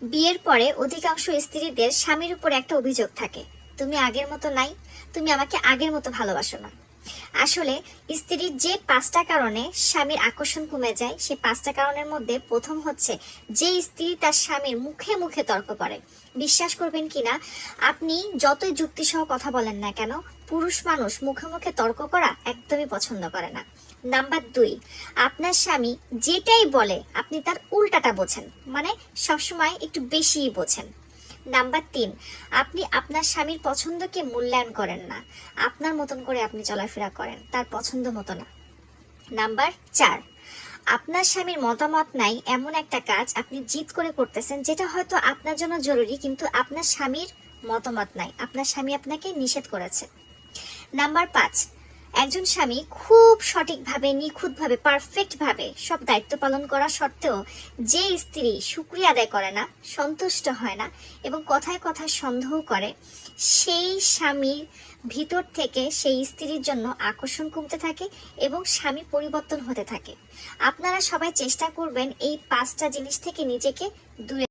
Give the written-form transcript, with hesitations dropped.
বিয়ের পরে অধিকাংশ স্ত্রীদের স্বামীর উপর একটা অভিযোগ থাকে, তুমি আগের মতো নাই, তুমি আমাকে আগের মতো ভালোবাসো না। আসলে স্ত্রীর যে 5টা কারণে স্বামীর আকর্ষণ কমে যায়, সেই 5টা কারণের মধ্যে প্রথম হচ্ছে যে স্ত্রী তার স্বামীর মুখে মুখে তর্ক করে। বিশ্বাস করবেন কিনা, আপনি যতই যুক্তিসহ কথা বলেন না কেন, পুরুষ মানুষ মুখে মুখে তর্ক করা একদমই পছন্দ করে না। নাম্বার 2, আপনার স্বামী যেটাই বলে আপনি তার উল্টাটা বোঝেন, মানে সবসময় একটু বেশিই বোঝেন। নাম্বার 3, আপনি আপনার স্বামীর পছন্দকে মূল্যায়ন করেন না, আপনার মতন করে আপনি চলাফেরা করেন, তার পছন্দ মতো না। নাম্বার 4, আপনার স্বামীর মতামত নাই এমন একটা কাজ আপনি জিদ করে করতেছেন, যেটা হয়তো আপনার জন্য জরুরি, কিন্তু আপনার স্বামীর মতামত নাই, আপনার স্বামী আপনাকে নিষেধ করেছে। নাম্বার 5, একজন স্বামী খুব সঠিকভাবে, নিখুঁতভাবে, পারফেক্টভাবে সব দায়িত্ব পালন করা সত্ত্বেও যে স্ত্রী শুকরিয়া আদায় করে না, সন্তুষ্ট হয় না এবং কথায় কথায় সন্দেহ করে, সেই স্বামীর ভিতর থেকে সেই স্ত্রীর জন্য আকর্ষণ কমতে থাকে এবং স্বামী পরিবর্তন হতে থাকে। আপনারা সবাই চেষ্টা করবেন এই 5টা জিনিস থেকে নিজেকে দূরে